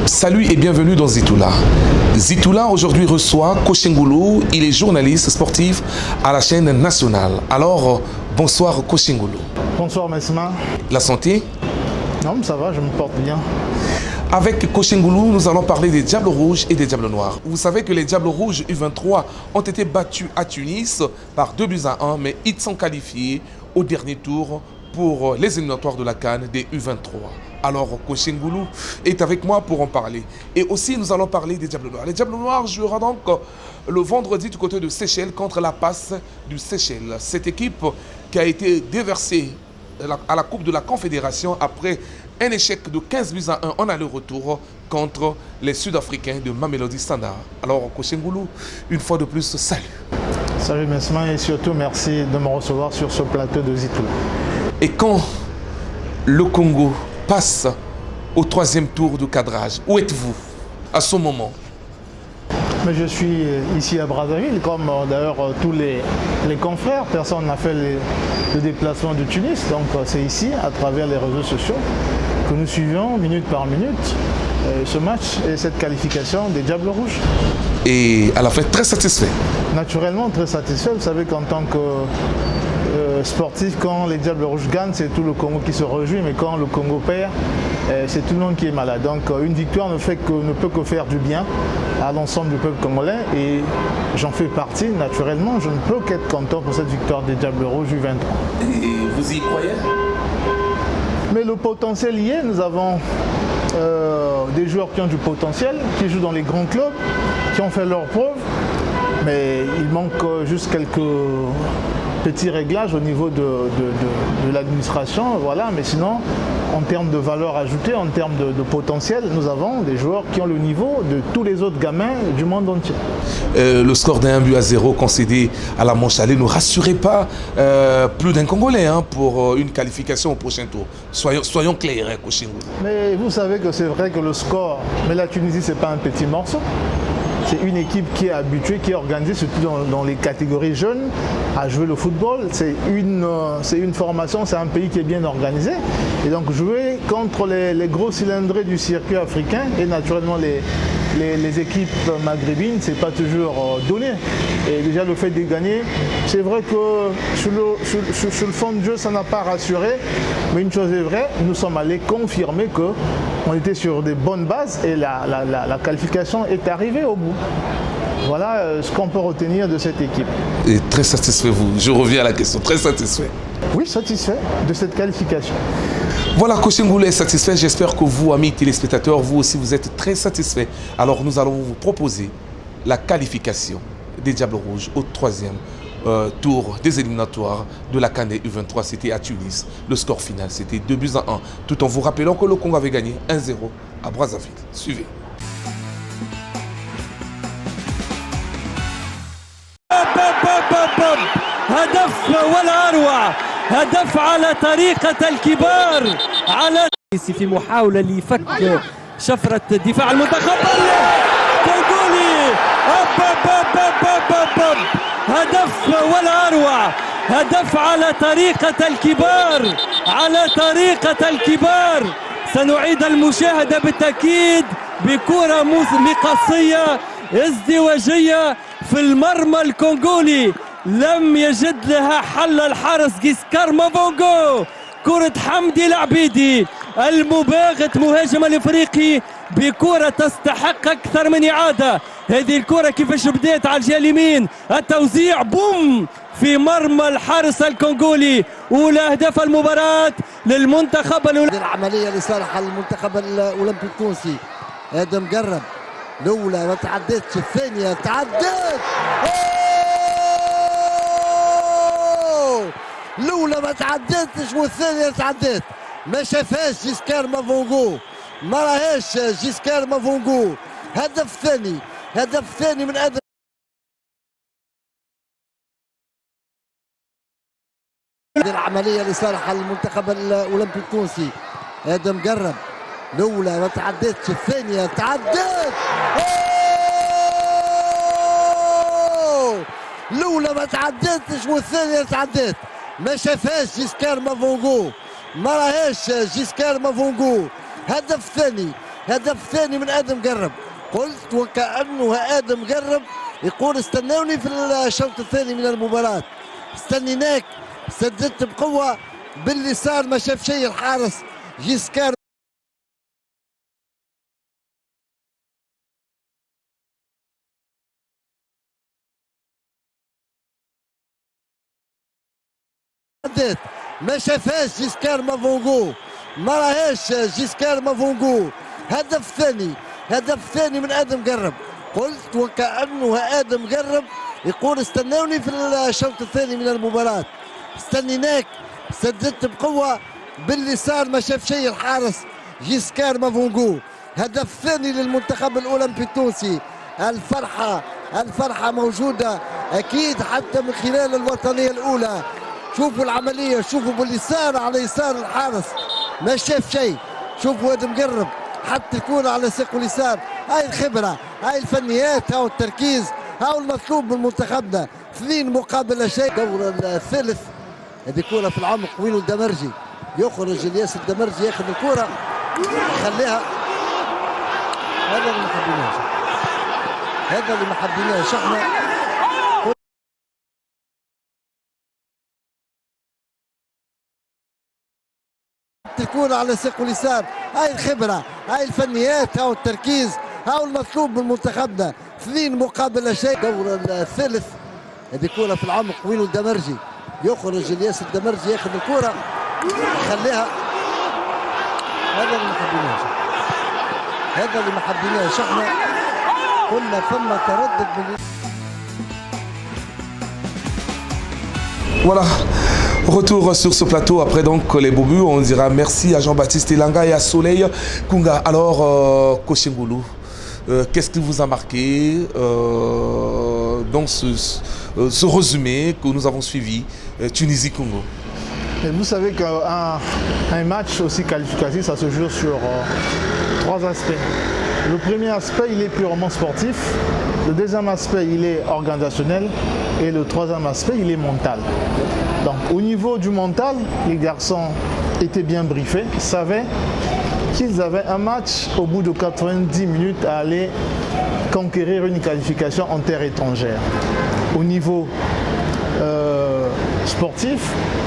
Salut et bienvenue dans Zitoula. Zitoula aujourd'hui reçoit Coach Ngoulou, il est journaliste sportif à la chaîne nationale. Alors, bonsoir Coach Ngoulou. Bonsoir Messma. La santé? Non, ça va, je me porte bien. Avec Coach Ngoulou, nous allons parler des Diables Rouges et des Diables Noirs. Vous savez que les Diables Rouges U23 ont été battus à Tunis par 2-1, mais ils sont qualifiés au dernier tour pour les éliminatoires de la CAN des U23. Alors, Coach Ngoulou est avec moi pour en parler. Et aussi, nous allons parler des Diables Noirs. Les Diables Noirs joueront donc le vendredi du côté de Seychelles contre la PAS du Seychelles. Cette équipe qui a été déversée à la Coupe de la Confédération après un échec de 15-1 en aller-retour contre les Sud-Africains de Mamelodi Standard. Alors, Coach Ngoulou, une fois de plus, salut. Salut Messma et surtout merci de me recevoir sur ce plateau de Zitoula. Et quand le Congo passe au troisième tour du cadrage, où êtes-vous à ce moment? Mais je suis ici à Brazzaville, comme d'ailleurs tous les confrères. Personne n'a fait le déplacement de Tunis, donc c'est ici, à travers les réseaux sociaux, que nous suivons minute par minute ce match et cette qualification des Diables Rouges. Et à la fin, très satisfait. Naturellement, très satisfait. Vous savez qu'en tant que sportif, quand les Diables Rouges gagnent, c'est tout le Congo qui se réjouit, mais quand le Congo perd, c'est tout le monde qui est malade. Donc une victoire ne peut que faire du bien à l'ensemble du peuple congolais et j'en fais partie. Naturellement, je ne peux qu'être content pour cette victoire des Diables Rouges U23. Et vous y croyez? Mais le potentiel y est. Nous avons des joueurs qui ont du potentiel, qui jouent dans les grands clubs, qui ont fait leurs preuves, mais il manque juste quelques petits réglages au niveau de l'administration, voilà. Mais sinon, en termes de valeur ajoutée, en termes de potentiel, nous avons des joueurs qui ont le niveau de tous les autres gamins du monde entier. Le score d'1-0 concédé à la manche allée ne rassurait pas plus d'un Congolais pour une qualification au prochain tour. Soyons clairs, hein, Coach Ngoulou. Mais vous savez que c'est vrai que le score, mais la Tunisie, ce n'est pas un petit morceau. C'est une équipe qui est habituée, qui est organisée, surtout dans les catégories jeunes, à jouer le football. C'est une formation, c'est un pays qui est bien organisé. Et donc jouer contre les gros cylindrés du circuit africain et naturellement les équipes maghrébines, c'est pas toujours donné. Et déjà le fait de gagner, c'est vrai que sur le fond de jeu, ça n'a pas rassuré. Mais une chose est vraie, nous sommes allés confirmer qu'on était sur des bonnes bases et la qualification est arrivée au bout. Voilà ce qu'on peut retenir de cette équipe. Et très satisfait, vous. Je reviens à la question. Très satisfait. Oui, satisfait de cette qualification. Voilà, Coach Ngoulou est satisfait. J'espère que vous, amis téléspectateurs, vous aussi, vous êtes très satisfaits. Alors, nous allons vous proposer la qualification des Diables Rouges au troisième tour des éliminatoires de la CAN U23. C'était à Tunis. Le score final, c'était 2-1, tout en vous rappelant que le Congo avait gagné 1-0 à Brazzaville. Suivez. هدف ولا أروع، هدف على طريقة الكبار، على في محاولة لفك شفرة دفاع المنتخب الكونغولي. هدف ولا أروع، هدف على طريقة الكبار، على طريقة الكبار. سنعيد المشاهدة بالتأكيد بكرة مقصية ازدواجية في المرمى الكونغولي، لم يجد لها حل الحارس جيسكار مافونغو. كرة حمدي العبيدي المباغت مهاجم الافريقي بكرة تستحق اكثر من اعادة. هذه الكرة كيفاش بدات على الجهة اليمين، التوزيع بوم في مرمى الحارس الكونغولي. اولى اهداف المباراة للمنتخب العملية لصالح المنتخب الاولمبي التونسي. هذا مقرب، الاولى ما تعدتش، الثانية تعدت، الاولى ما تعدتش والثانيه تعدت. ما شافهاش جيسكار مافونغو، ما راهاش جيسكار مافونغو. هدف ثاني من ادم العملية لصالح المنتخب الأولمبي التونسي. آدم قرب الأولى ما تعدتش، الثانية تعدت. الأولى ما تعدتش والثانية تعدت. ما شافهاش جيسكار مافونغو، ما راهاش جيسكار مافونغو. هدف ثاني من آدم قرب. قلت وكأنه آدم قرب يقول استنوني في الشوط الثاني من المباراة. استنيناك، سددت بقوة باليسار ما شاف شيء الحارس جيسكار. ما شافهاش جيسكار مافونغو، ما راهاش جيسكار مافونغو. هدف ثاني من آدم قرب. قلت وكأنه آدم قرب يقول استنوني في الشوط الثاني من المباراة. استنيناك، سددت بقوة باليسار ما شاف شيء الحارس جيسكار مافونغو. هدف ثاني للمنتخب الأولمبي التونسي. الفرحة موجودة أكيد حتى من خلال الوطنية الأولى. شوفوا العملية، شوفوا باليسار على يسار الحارس ما شاف شيء. شوفوا آدم قرب حتى الكرة على ساقه اليسار. هاي الخبرة، هاي الفنيات، هاو التركيز، هاو المطلوب من منتخبنا. 2 مقابل شيء. الدور الثالث، هذه كرة في العمق وين الدمرجي، يخرج الياس الدمرجي ياخذ الكرة يخليها. هذا اللي ما حبيناش احنا. الكرة على ساقه اليسار. هاي الخبرة، هاي الفنيات، هاو التركيز، هاو المطلوب من منتخبنا. 2 مقابل شيء. الدور الثالث، هذه كرة في العمق وين الدمرجي، يخرج الياس الدمرجي ياخذ الكرة يخليها. هذا اللي ما حبيناش احنا. قلنا ثم تردد من. Voilà, retour sur ce plateau après donc les Bobus. On dira merci à Jean-Baptiste Elanga et à Soleil Kunga. Alors, Coach Ngoulou, qu'est-ce qui vous a marqué dans ce résumé que nous avons suivi Tunisie-Congo? Et vous savez qu'un match aussi qualificatif, ça se joue sur 3 aspects. Le premier aspect, il est purement sportif. Le deuxième aspect, il est organisationnel. Et le troisième aspect, il est mental. Donc au niveau du mental, les garçons étaient bien briefés, savaient qu'ils avaient un match au bout de 90 minutes à aller conquérir une qualification en terre étrangère. Au niveau sportif,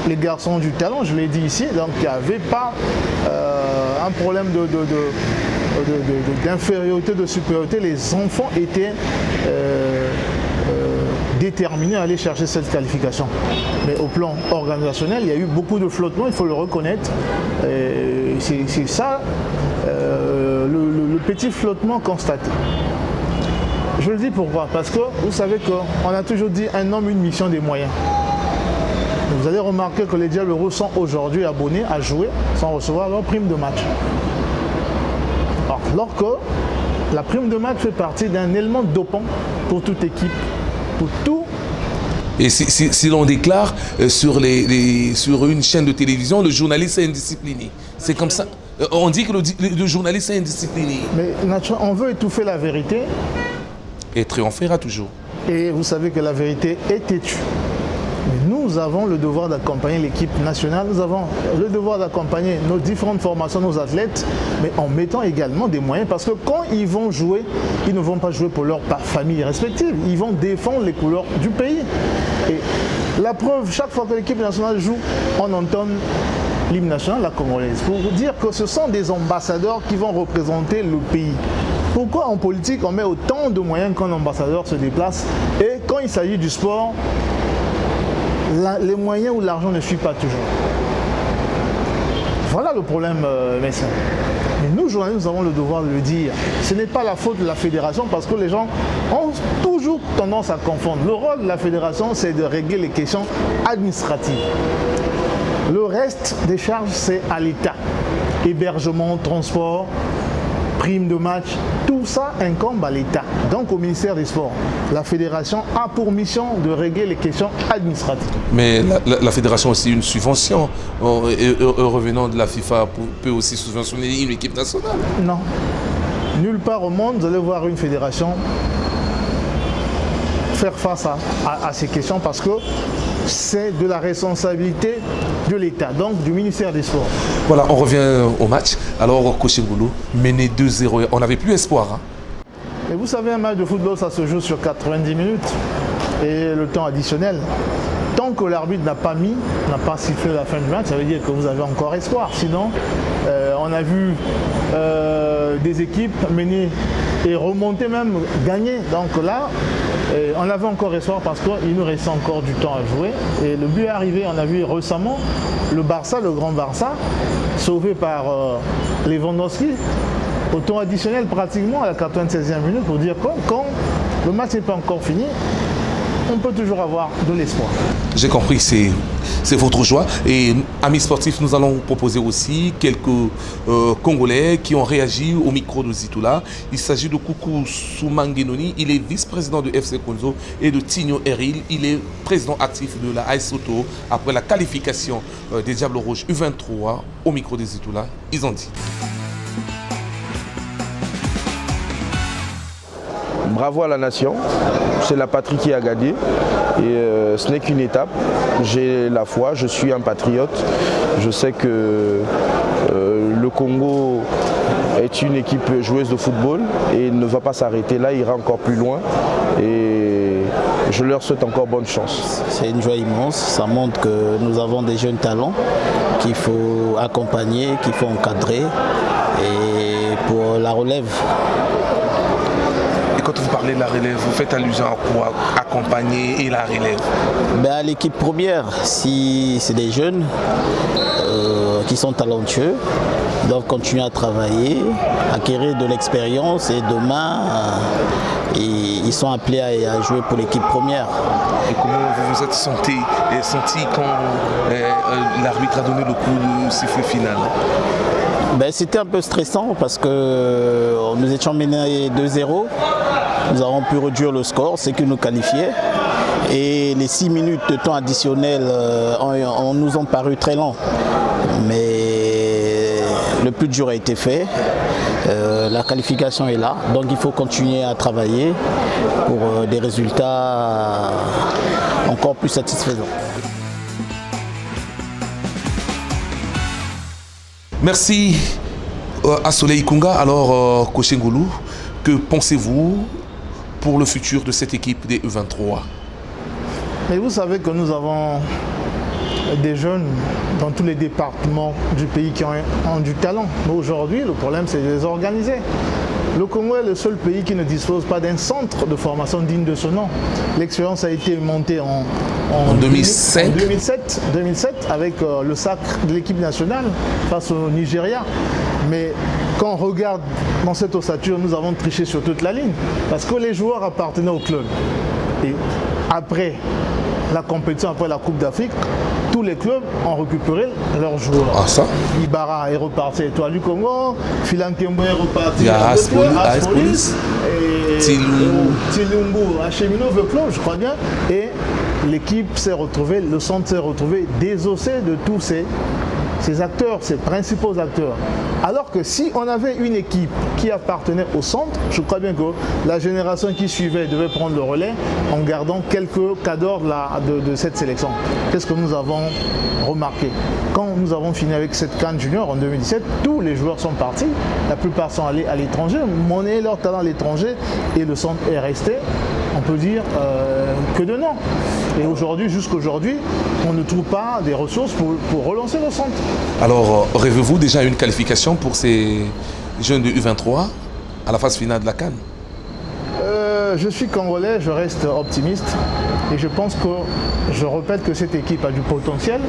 les garçons ont du talent, je l'ai dit ici, donc il n'y avait pas un problème d'infériorité, de supériorité. Les enfants étaient déterminés à aller chercher cette qualification. Mais au plan organisationnel, il y a eu beaucoup de flottements, il faut le reconnaître. C'est ça le petit flottement constaté. Je le dis pourquoi? Parce que vous savez qu'on a toujours dit un homme, une mission, des moyens. Vous allez remarquer que les Diables Rouges sont aujourd'hui abonnés à jouer sans recevoir leur prime de match. Alors que la prime de match fait partie d'un élément dopant pour toute équipe, pour tout. Et si l'on déclare sur une chaîne de télévision, le journaliste est indiscipliné. C'est comme ça. On dit que le journaliste est indiscipliné. Mais on veut étouffer la vérité. Et triomphera toujours. Et vous savez que la vérité est têtue. Mais nous avons le devoir d'accompagner l'équipe nationale, nous avons le devoir d'accompagner nos différentes formations, nos athlètes, mais en mettant également des moyens, parce que quand ils vont jouer, ils ne vont pas jouer pour leur famille respective, ils vont défendre les couleurs du pays. Et la preuve, chaque fois que l'équipe nationale joue, on entend l'hymne national, la congolaise, pour vous dire que ce sont des ambassadeurs qui vont représenter le pays. Pourquoi en politique on met autant de moyens quand un ambassadeur se déplace et quand il s'agit du sport, les moyens ou l'argent ne suivent pas toujours. Voilà le problème, Messin. Mais nous, journalistes, nous avons le devoir de le dire. Ce n'est pas la faute de la fédération parce que les gens ont toujours tendance à confondre. Le rôle de la fédération, c'est de régler les questions administratives. Le reste des charges, c'est à l'État. Hébergement, transport. primes de match, tout ça incombe à l'État, donc au ministère des Sports. La fédération a pour mission de régler les questions administratives. Mais la fédération a aussi une subvention. Revenant de la FIFA peut aussi subventionner une équipe nationale. Non. Nulle part au monde, vous allez voir une fédération faire face à ces questions parce que c'est de la responsabilité de l'État, donc du ministère des Sports. Voilà, on revient au match. Alors, Coach Ngoulou, mené 2-0, on n'avait plus espoir. Hein. Et vous savez, un match de football, ça se joue sur 90 minutes et le temps additionnel. Tant que l'arbitre n'a pas sifflé la fin du match, ça veut dire que vous avez encore espoir. Sinon, on a vu des équipes mener et remonter même, gagner. Donc là, on avait encore espoir parce qu'il nous restait encore du temps à jouer. Et le but est arrivé, on a vu récemment le Barça, le grand Barça, sauvé par Lewandowski, au temps additionnel pratiquement à la 96e minute pour dire que quand le match n'est pas encore fini, on peut toujours avoir de l'espoir. J'ai compris, c'est votre joie. Et amis sportifs, nous allons proposer aussi quelques Congolais qui ont réagi au micro de Zitoula. Il s'agit de Koukou Soumangenoni, il est vice-président de FC Konzo, et de Tigno Eril, il est président actif de la AS Soto. Après la qualification des Diables Rouges U23 au micro de Zitoula, ils ont dit. Bravo à la nation, c'est la patrie qui a gagné et ce n'est qu'une étape. J'ai la foi, je suis un patriote. Je sais que le Congo est une équipe joueuse de football et il ne va pas s'arrêter là, il ira encore plus loin et je leur souhaite encore bonne chance. C'est une joie immense, ça montre que nous avons des jeunes talents qu'il faut accompagner, qu'il faut encadrer et pour la relève. Quand vous parlez de la relève, vous faites allusion à quoi? Accompagner et la relève? À l'équipe première, si c'est des jeunes qui sont talentueux, doivent continuer à travailler, acquérir de l'expérience et demain, ils sont appelés à jouer pour l'équipe première. Et comment vous vous êtes senti quand l'arbitre a donné le coup de sifflet final? C'était un peu stressant parce que nous étions menés 2-0. Nous avons pu réduire le score, c'est qui nous qualifiait. Et les 6 minutes de temps additionnel nous ont paru très lents. Mais le plus dur a été fait. La qualification est là. Donc il faut continuer à travailler pour des résultats encore plus satisfaisants. Merci à Soleil Kunga. Alors, Coach Ngoulou, que pensez-vous pour le futur de cette équipe des U23? Mais vous savez que nous avons des jeunes dans tous les départements du pays qui ont du talent. Mais aujourd'hui, le problème, c'est de les organiser. Le Congo est le seul pays qui ne dispose pas d'un centre de formation digne de ce nom. L'expérience a été montée en 2007 avec le sacre de l'équipe nationale face au Nigeria. Mais quand on regarde dans cette ossature, nous avons triché sur toute la ligne parce que les joueurs appartenaient au club. Et après la compétition, après la Coupe d'Afrique, tous les clubs ont récupéré leurs joueurs. Ah ça? Ibarra est reparti à Étoile du Congo, Filankembo est reparti à AS Police, Tilumbu à Cheminot Club, je crois bien. Et l'équipe s'est retrouvée, le centre s'est retrouvé désossé de tous ces acteurs, ces principaux acteurs. Alors que si on avait une équipe qui appartenait au centre, je crois bien que la génération qui suivait devait prendre le relais en gardant quelques cadors de cette sélection. Qu'est-ce que nous avons remarqué? Quand nous avons fini avec cette CAN Junior en 2017, tous les joueurs sont partis, la plupart sont allés à l'étranger, monnaient leur talent à l'étranger et le centre est resté, on peut dire, que de nom. Et aujourd'hui, jusqu'aujourd'hui, on ne trouve pas des ressources pour relancer le centre. Alors, rêvez-vous déjà une qualification pour ces jeunes de U23 à la phase finale de la CAN? Je suis congolais, je reste optimiste et je pense que, je répète que cette équipe a du potentiel.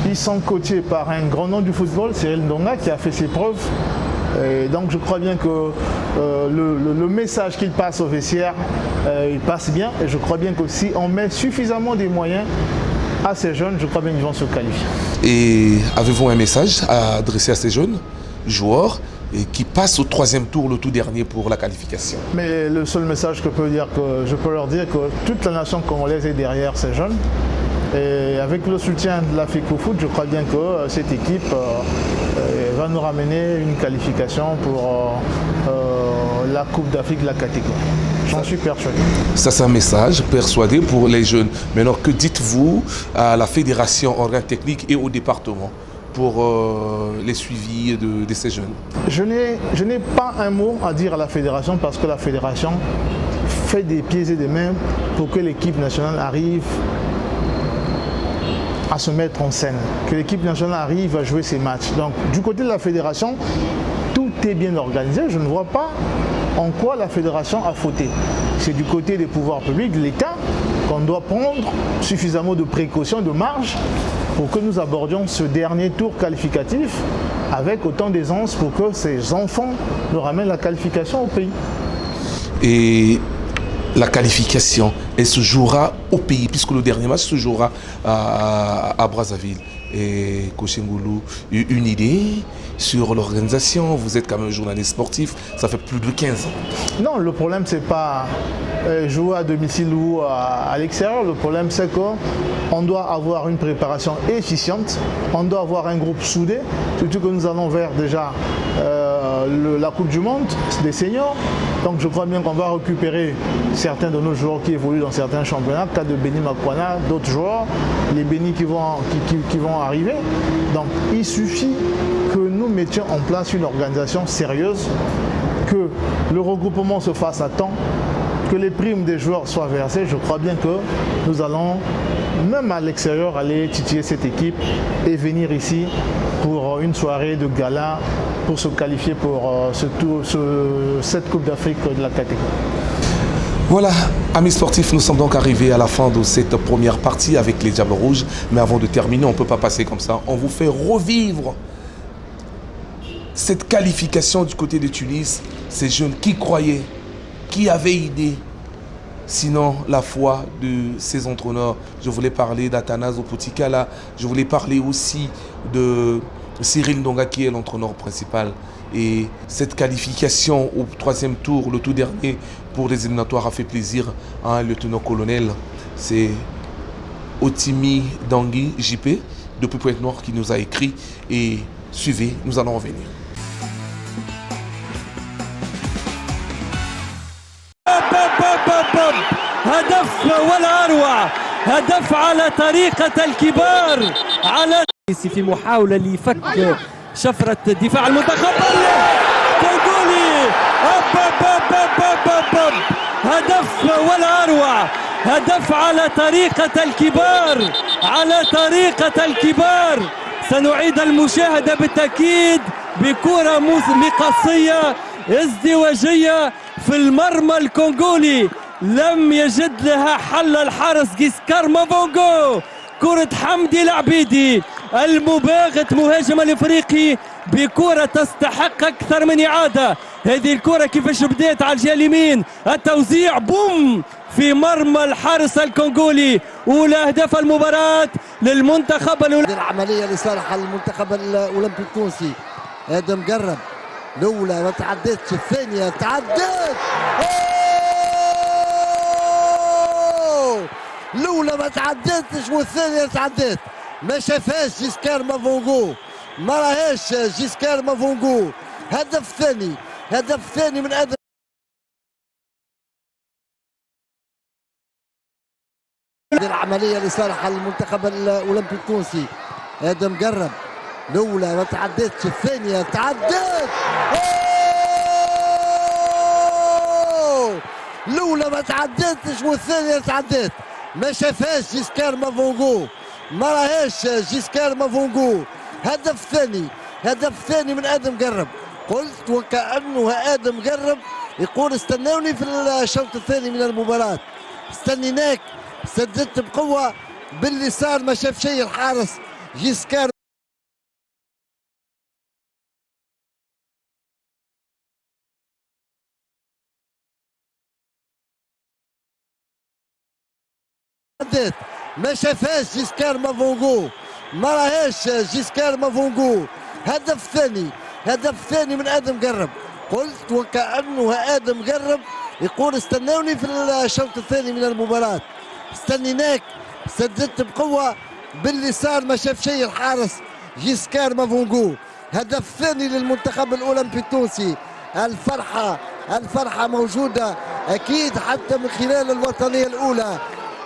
Ils sont coachés par un grand nom du football, Cyril Ndonga, qui a fait ses preuves. Et donc je crois bien que le message qu'il passe au vestiaire, il passe bien. Et je crois bien que si on met suffisamment des moyens à ces jeunes, je crois bien qu'ils vont se qualifier. Et avez-vous un message à adresser à ces jeunes joueurs et qui passe au troisième tour, le tout dernier pour la qualification. Mais le seul message que je peux leur dire que toute la nation congolaise est derrière ces jeunes. Et avec le soutien de la FECOFOOT, je crois bien que cette équipe va nous ramener une qualification pour la Coupe d'Afrique de la catégorie. J'en suis persuadé. Ça, c'est un message persuadé pour les jeunes. Maintenant, que dites-vous à la fédération, organe technique et au département pour les suivis de ces jeunes? Je n'ai pas un mot à dire à la fédération parce que la fédération fait des pieds et des mains pour que l'équipe nationale arrive à se mettre en scène, que l'équipe nationale arrive à jouer ses matchs. Donc du côté de la fédération, tout est bien organisé. Je ne vois pas en quoi la fédération a fauté. C'est du côté des pouvoirs publics, de l'État, qu'on doit prendre suffisamment de précautions, de marge pour que nous abordions ce dernier tour qualificatif avec autant d'aisance pour que ces enfants nous ramènent la qualification au pays. Et la qualification, elle se jouera au pays, puisque le dernier match se jouera à Brazzaville. Et Coach Ngoulou, une idée sur l'organisation? Vous êtes quand même journaliste sportif, ça fait plus de 15 ans. Non, le problème c'est pas jouer à domicile ou à l'extérieur. Le problème c'est qu'on doit avoir une préparation efficiente, on doit avoir un groupe soudé, surtout que nous allons vers déjà la Coupe du Monde des seniors. Donc je crois bien qu'on va récupérer certains de nos joueurs qui évoluent dans certains championnats, cas de Béni Makwana, d'autres joueurs, les Béni qui vont arriver. Donc il suffit que nous mettions en place une organisation sérieuse, que le regroupement se fasse à temps, que les primes des joueurs soient versées. Je crois bien que nous allons, même à l'extérieur, aller titiller cette équipe et venir ici pour une soirée de gala pour se qualifier pour cette Coupe d'Afrique de la catégorie. Voilà, amis sportifs, nous sommes donc arrivés à la fin de cette première partie avec les Diables Rouges. Mais avant de terminer, on ne peut pas passer comme ça. On vous fait revivre cette qualification du côté de Tunis. Ces jeunes qui croyaient, qui avaient idée. Sinon, la foi de ces entraîneurs. Je voulais parler d'Athanase Opotikala. Je voulais parler aussi de Cyril Ndonga qui est l'entraîneur principal. Et cette qualification au troisième tour, le tout dernier pour les éliminatoires, a fait plaisir à un lieutenant-colonel. C'est Otimi Dangui JP depuis Pointe-Noire qui nous a écrit. Et suivez, nous allons revenir. هدف ولا أروع، هدف على طريقة الكبار، على في محاولة لفك شفرة دفاع المنتخب كونغولي. هدف ولا أروع، هدف على طريقة الكبار، على طريقة الكبار. سنعيد المشاهدة بالتأكيد بكرة مقصية ازدواجية في المرمى الكونغولي، لم يجد لها حل الحارس جيسكار مافونغو. كرة حمدي العبيدي المباغت مهاجم الافريقي بكرة تستحق اكثر من اعادة. هذه الكرة كيفاش بدات على الجهة اليمين، التوزيع بوم في مرمى الحارس الكونغولي. اولى اهداف المباراة للمنتخب العملية لصالح المنتخب الاولمبي التونسي. هذا مقرب، الاولى ما تعدتش، الثانية تعدت، الاولى ما تعدتش والثانيه تعدت. ما شافهاش جيسكار مافونغو، ما راهاش جيسكار مافونغو. هدف ثاني، هدف ثاني من ادم. العمليه لصالح المنتخب الاولمبي التونسي. هذا مقرب، الاولى ما تعدتش، الثانيه تعدت، الاولى ما تعدتش والثانيه تعدت. ما شافهاش جيسكار مافونغو، ما راهاش جيسكار مافونغو. هدف ثاني، هدف ثاني من ادم قرب. قلت وكانه ادم قرب يقول استنوني في الشوط الثاني من المباراه. استنيناك، سددت بقوه باليسار، ما شاف شيء الحارس جيسكار. ما شافهاش جيسكار مافونغو، ما راهاش جيسكار مافونغو. هدف ثاني، هدف ثاني من آدم قرب. قلت وكأنه آدم قرب يقول استنوني في الشوط الثاني من المباراة. استنيناك، سددت بقوة باليسار ما شاف شيء الحارس جيسكار مافونغو. هدف ثاني للمنتخب الأولمبي التونسي. الفرحة موجودة أكيد حتى من خلال الوطنية الأولى.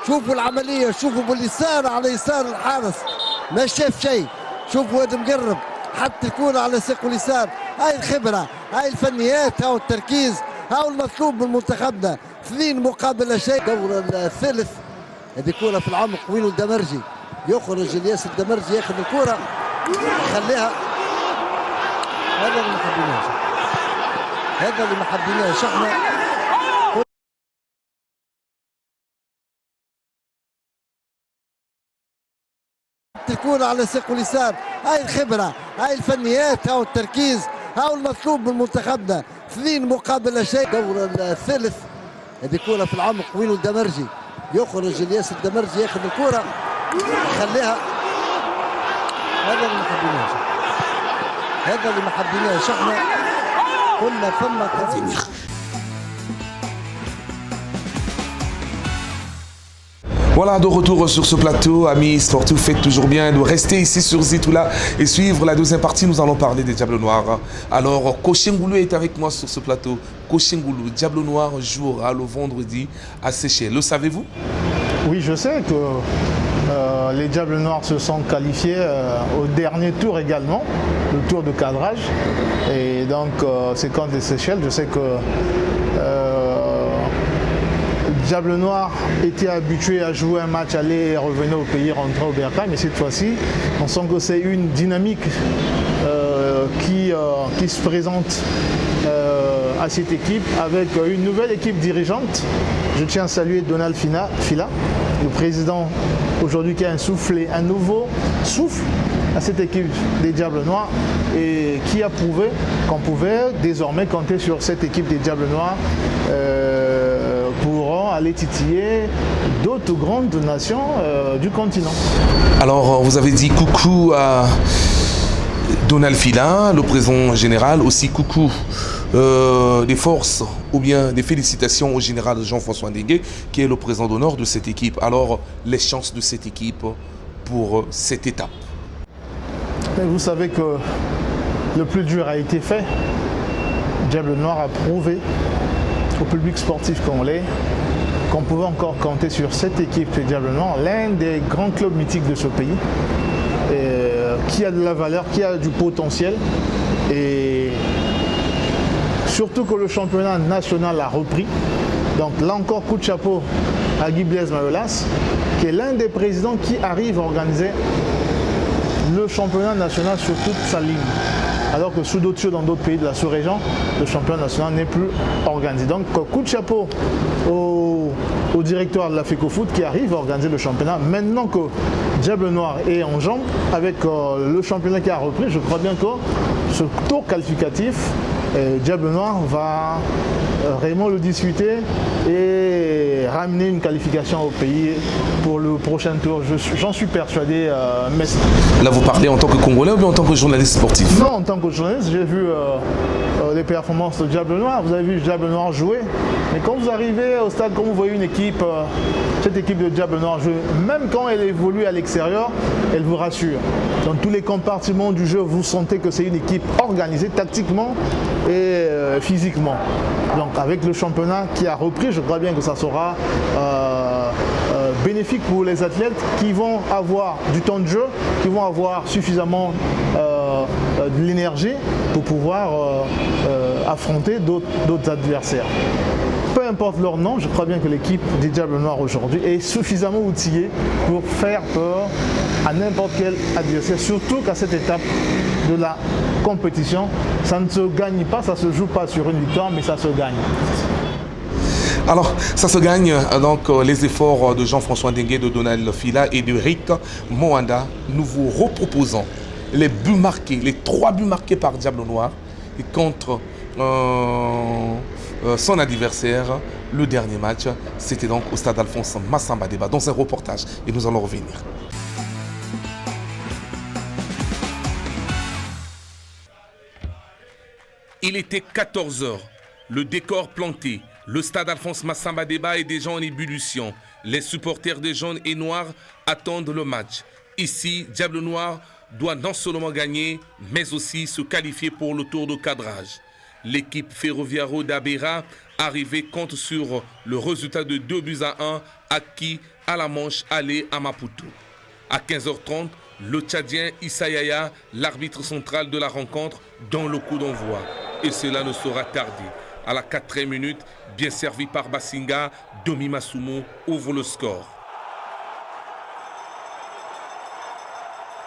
شوفوا العملية، شوفوا باليسار على يسار الحارس ما شاف شيء. شوفوا هذا مقرب حتى الكرة على ساقه اليسار. هاي الخبرة، هاي الفنيات، هاو التركيز، هاو المطلوب من منتخبنا. 2 مقابل شيء. الدور الثالث، هذه كرة في العمق وين الدمرجي يخرج الياس الدمرجي ياخذ الكرة يخليها. هذا اللي ما حبيناش، هذا اللي ما حبيناش احنا. الكرة على ساقه اليسار. هاي الخبرة، هاي الفنيات، هاو التركيز، هاو المطلوب من منتخبنا. 2 مقابل شيء. الدور الثالث، هذه كرة في العمق وين الدمرجي يخرج الياس الدمرجي ياخذ الكرة يخليها. هذا اللي ما حبيناش، هذا اللي ما حبيناش احنا. قلنا ثم Voilà, de retour sur ce plateau, amis sportifs, faites toujours bien de rester ici sur Zitoula et suivre la deuxième partie. Nous allons parler des Diables Noirs. Alors, Kochengoulou est avec moi sur ce plateau. Kochengoulou, Diable Noir jouera le vendredi à Seychelles. Le savez-vous? Oui, je sais que les Diables Noirs se sont qualifiés au dernier tour également, le tour de cadrage. Et donc, c'est contre les Seychelles. Je sais que Diable Noir était habitué à jouer un match aller et revenir au pays, rentrer au Bercail, mais cette fois-ci, on sent que c'est une dynamique qui se présente à cette équipe avec une nouvelle équipe dirigeante. Je tiens à saluer Donald Fila, le président aujourd'hui qui a insoufflé un nouveau souffle à cette équipe des Diables Noirs et qui a prouvé qu'on pouvait désormais compter sur cette équipe des Diables Noirs pour aller titiller d'autres grandes nations du continent. Alors, vous avez dit coucou à Donald Fila, le président général, aussi coucou des forces ou bien des félicitations au général Jean-François Ndengue qui est le président d'honneur de cette équipe. Alors, les chances de cette équipe pour cette étape? Mais vous savez que le plus dur a été fait. Diable Noir a prouvé au public sportif qu'on l'est, qu'on pouvait encore compter sur cette équipe de Diable Noir, l'un des grands clubs mythiques de ce pays, qui a de la valeur, qui a du potentiel. Et surtout que le championnat national a repris. Donc là encore, coup de chapeau à Guy Blaise Mayolas, qui est l'un des présidents qui arrive à organiser le championnat national sur toute sa ligne. Alors que sous d'autres cieux, dans d'autres pays de la sous-région, le championnat national n'est plus organisé. Donc coup de chapeau au directeur de la FECOFOOT qui arrive à organiser le championnat. Maintenant que Diable Noir est en jambes, avec le championnat qui a repris, je crois bien que ce tour qualificatif, Diable Noir va vraiment le discuter et ramener une qualification au pays pour le prochain tour. J'en suis persuadé. Là, vous parlez en tant que Congolais ou bien en tant que journaliste sportif? Non, en tant que journaliste, j'ai vu les performances de Diable Noir. Vous avez vu Diable Noir jouer. Mais quand vous arrivez au stade, quand vous voyez une équipe, cette équipe de Diable Noir jouer, même quand elle évolue à l'extérieur, elle vous rassure. Dans tous les compartiments du jeu, vous sentez que c'est une équipe organisée tactiquement et physiquement. Donc avec le championnat qui a repris, je crois bien que ça sera bénéfique pour les athlètes qui vont avoir du temps de jeu, qui vont avoir suffisamment de l'énergie pour pouvoir affronter d'autres adversaires. Peu importe leur nom, je crois bien que l'équipe des Diables Noirs aujourd'hui est suffisamment outillée pour faire peur à n'importe quel adversaire, surtout qu'à cette étape de la compétition, ça ne se gagne pas, ça ne se joue pas sur une victoire, mais ça se gagne. Alors, ça se gagne donc les efforts de Jean-François Ndengue, de Donald Fila et de Rick Moanda. Nous vous reproposons les buts marqués, les 3 buts marqués par Diable Noir et contre son adversaire. Le dernier match, c'était donc au stade Alphonse Massamba Débat dans un reportage et nous allons revenir. Il était 14 h, le décor planté, le stade Alphonse Massamba Déba est déjà en ébullition. Les supporters des jaunes et noirs attendent le match. Ici, Diable Noir doit non seulement gagner, mais aussi se qualifier pour le tour de cadrage. L'équipe Ferroviario d'Abera, arrivée, compte sur le résultat de 2-1 acquis à la manche aller à Maputo. À 15 h 30, le Tchadien Issa Yaya, l'arbitre central de la rencontre, donne le coup d'envoi. Et cela ne sera tardé. À la 4e minute, bien servi par Basinga, Domi Masumo ouvre le score.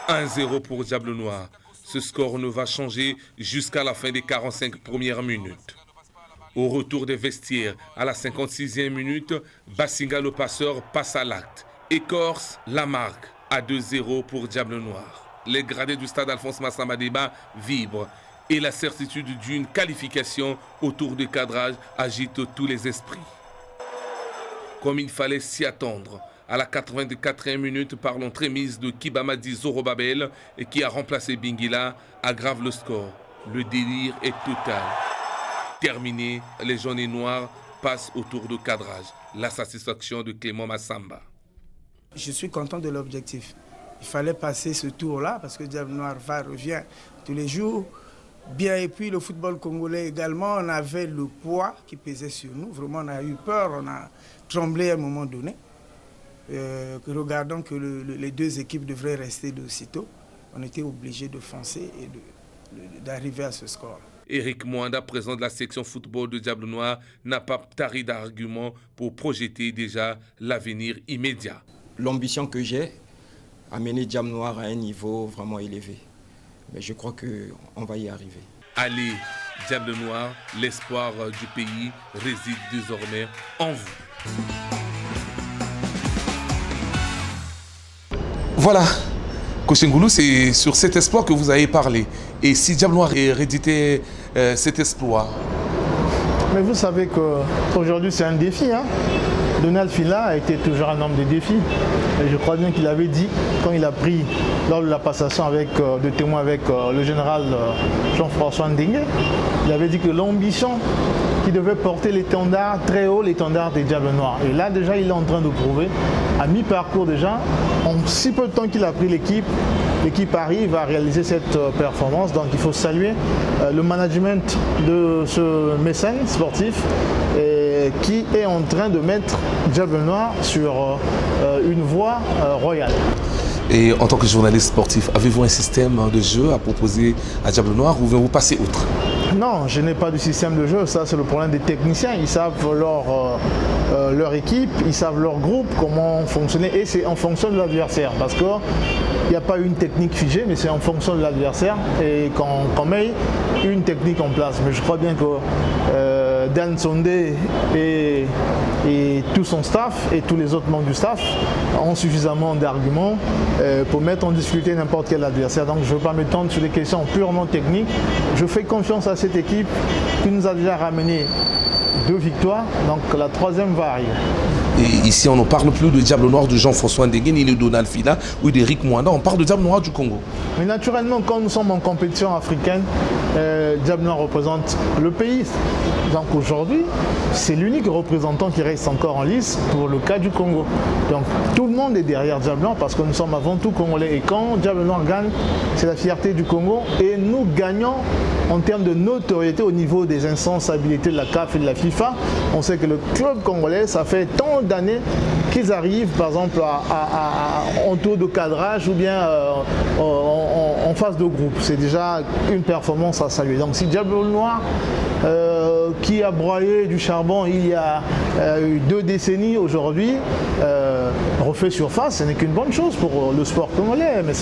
1-0 pour Diable Noir. Ce score ne va changer jusqu'à la fin des 45 premières minutes. Au retour des vestiaires, à la 56e minute, Basinga le passeur passe à l'acte. Écorce la marque à 2-0 pour Diable Noir. Les gradés du stade Alphonse Massamba Déba vibrent et la certitude d'une qualification au tour de cadrage agite tous les esprits. Comme il fallait s'y attendre, à la 84e minute par l'entremise de Kibamadi Zorobabel et qui a remplacé Bingila, aggrave le score. Le délire est total. Terminé, les jaunes et noirs passent au tour de cadrage. La satisfaction de Clément Massamba. Je suis content de l'objectif. Il fallait passer ce tour-là parce que Diable Noir revient tous les jours. Bien, et puis le football congolais également, on avait le poids qui pesait sur nous. Vraiment, on a eu peur, on a tremblé à un moment donné. Regardant que les deux équipes devraient rester de sitôt, on était obligé de foncer et d'arriver à ce score. Eric Mwanda, président de la section football de Diable Noir, n'a pas tari d'arguments pour projeter déjà l'avenir immédiat. L'ambition que j'ai a mené Diable Noir à un niveau vraiment élevé. Mais je crois qu'on va y arriver. Allez, Diable Noir, l'espoir du pays réside désormais en vous. Voilà, Coach Ngoulou, c'est sur cet espoir que vous avez parlé. Et si Diable Noir hérédité cet exploit? Mais vous savez qu'aujourd'hui c'est un défi. Donald Fila a été toujours un homme de défi. Et je crois bien qu'il avait dit, quand il a pris lors de la passation de témoin avec le général Jean-François Ndenge, il avait dit que l'ambition qui devait porter l'étendard très haut, l'étendard des Diables Noirs. Et là déjà il est en train de prouver, à mi-parcours déjà, en si peu de temps qu'il a pris l'équipe arrive à réaliser cette performance. Donc il faut saluer le management de ce mécène sportif qui est en train de mettre Diable Noir sur une voie royale. Et en tant que journaliste sportif, avez-vous un système de jeu à proposer à Diable Noir ou vous passez outre? Non, je n'ai pas de système de jeu, ça c'est le problème des techniciens. Ils savent leur équipe, ils savent leur groupe, comment fonctionner, et c'est en fonction de l'adversaire. Parce qu'il n'y a pas une technique figée, mais c'est en fonction de l'adversaire et qu'on met une technique en place. Mais je crois bien que Dan Sondé et tout son staff et tous les autres membres du staff ont suffisamment d'arguments pour mettre en difficulté n'importe quel adversaire. Donc je ne veux pas m'étendre sur des questions purement techniques. Je fais confiance à cette équipe qui nous a déjà ramené 2 victoires, donc la 3e va arriver. Et ici, on ne parle plus de Diable Noir de Jean-François Ndenge ni de Donald Fila ou d'Eric Mwanda, on parle de Diable Noir du Congo. Mais naturellement, quand nous sommes en compétition africaine, Diable Noir représente le pays. Donc aujourd'hui, c'est l'unique représentant qui reste encore en lice pour le cas du Congo. Donc tout le monde est derrière Diable Noir parce que nous sommes avant tout congolais. Et quand Diable Noir gagne, c'est la fierté du Congo. Et nous gagnons en termes de notoriété au niveau des instances habilitées de la CAF et de la FIFA. On sait que le club congolais, ça fait tant d'années qu'ils arrivent par exemple en tour de cadrage ou bien en phase de groupe. C'est déjà une performance à saluer. Donc si Diable Noir qui a broyé du charbon il y a 2 décennies aujourd'hui refait surface, ce n'est qu'une bonne chose pour le sport congolais. Mais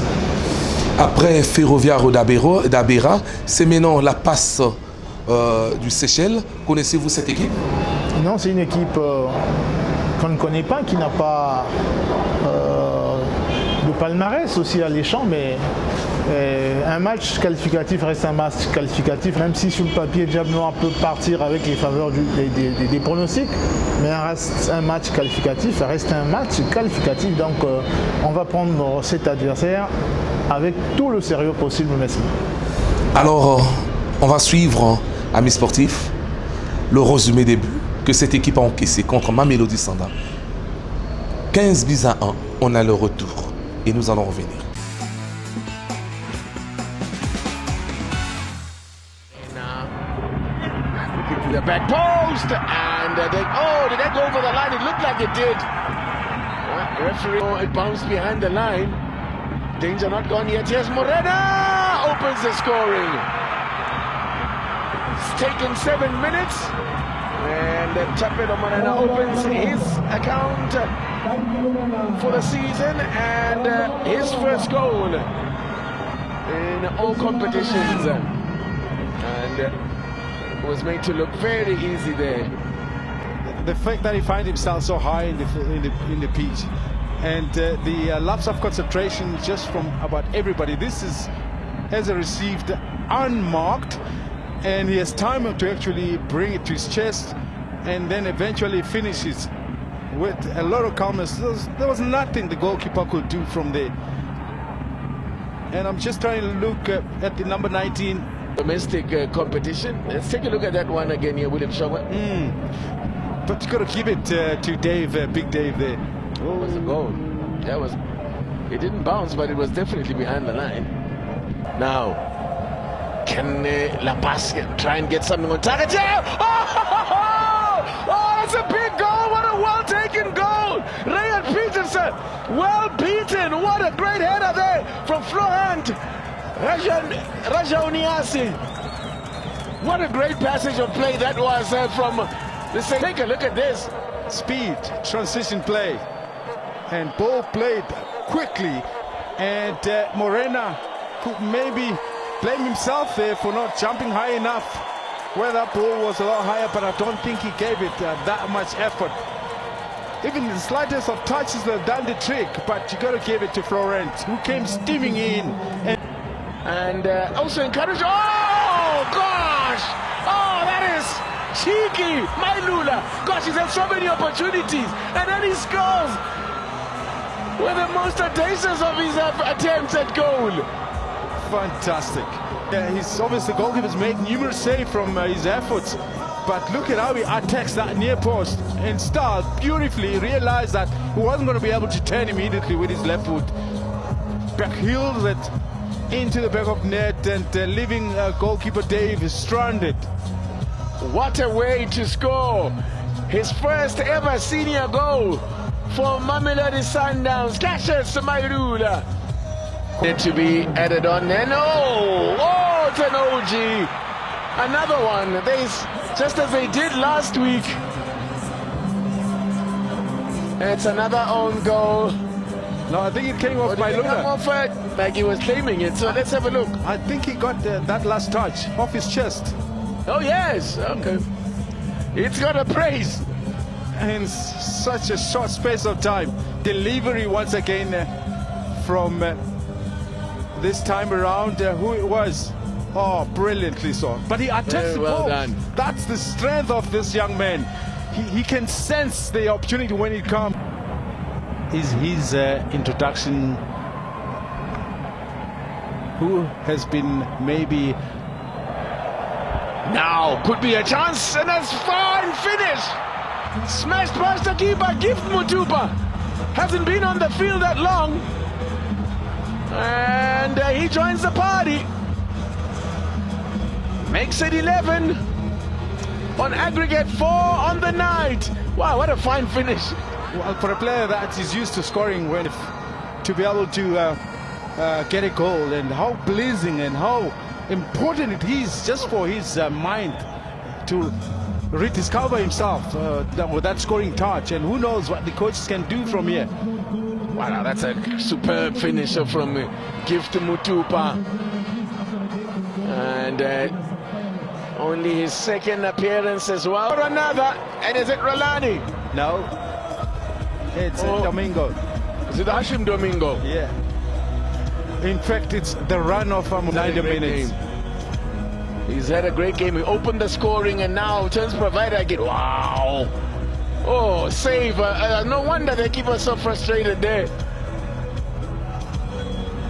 après Ferroviario d'Abera, c'est maintenant la passe du Seychelles. Connaissez-vous cette équipe? Non, c'est une équipe qu'on ne connaît pas, qui n'a pas de palmarès aussi alléchant, mais un match qualificatif reste un match qualificatif, même si sur le papier Diable Noir peut partir avec les faveurs des pronostics, mais un match qualificatif reste un match qualificatif, donc on va prendre cet adversaire avec tout le sérieux possible. Alors, on va suivre Amis sportifs, le résumé des buts que cette équipe a encaissé contre Mamelodi Sundowns. 15-1, on a le retour et nous allons revenir. The back post and did that go over the line? It looked like it did. Referee, it bounced behind the line. Danger not gone yet. Yes, Morena opens the scoring. It's taken 7 minutes, and Chapelo Morena opens his account for the season and his first goal in all competitions. And was made to look very easy there. The fact that he finds himself so high in the pitch, and the lapse of concentration just from about everybody. This has received unmarked, and he has time to actually bring it to his chest, and then eventually finishes with a lot of calmness. There was nothing the goalkeeper could do from there. And I'm just trying to look at the number 19. Domestic competition. Let's take a look at that one again here, William Shaw. But you got to give it to Dave, Big Dave there. Oh, it was a goal. That was. It didn't bounce, but it was definitely behind the line. Now, can La Paz try and get something on target? Yeah! Oh, that's a big goal! What a well-taken goal! Rayan Peterson, well beaten. What a great header there from Florent Raja Uniasi. What a great passage of play that was from the. Take a look at this. Speed, transition play, and ball played quickly, and Morena could maybe blame himself there for not jumping high enough where that ball was a lot higher, but I don't think he gave it that much effort. Even the slightest of touches would have done the trick, but you got to give it to Florent, who came steaming in and also encouraged. Oh gosh! Oh, that is cheeky, Mailula. Gosh, he's had so many opportunities, and then he scores with the most audacious of his attempts at goal. Fantastic. He's obviously the goalkeeper's made numerous saves from his efforts, but look at how he attacks that near post and style beautifully. Realized that he wasn't going to be able to turn immediately with his left foot. Back heels it into the back of net, and leaving goalkeeper Dave stranded. What a way to score his first ever senior goal for Mamelodi Sundowns. Cassius Mailula. To be added on then. Oh, it's an OG. Another one. Just as they did last week. It's another own goal. No, I think it came off Mailula. Like he was claiming it, so let's have a look. I think he got that last touch off his chest. Oh yes, okay. It's got a praise. In such a short space of time. Delivery once again from this time around. Who it was? Oh, brilliantly so. But he attacks the ball. Done. That's the strength of this young man. He can sense the opportunity when it comes. Is his introduction, who has been maybe now could be a chance, and that's fine finish. Smashed past the keeper. Gift Mutupa hasn't been on the field that long, and he joins the party. Makes it 11 on aggregate 4 on the night. Wow, what a fine finish. Well, for a player that is used to scoring, to be able to get a goal, and how pleasing and how important it is just for his mind to rediscover himself with that scoring touch, and who knows what the coaches can do from here. Wow, that's a superb finisher from Gift Mutupa, and only his second appearance as well. Or another, and is it Rolani? No, it's Domingo. Is it Hashim Domingo? Yeah. In fact, it's the run of 90 minutes. He's had a great game. He opened the scoring and now turns provider again. Wow. Oh, save. No wonder they keep us so frustrated there.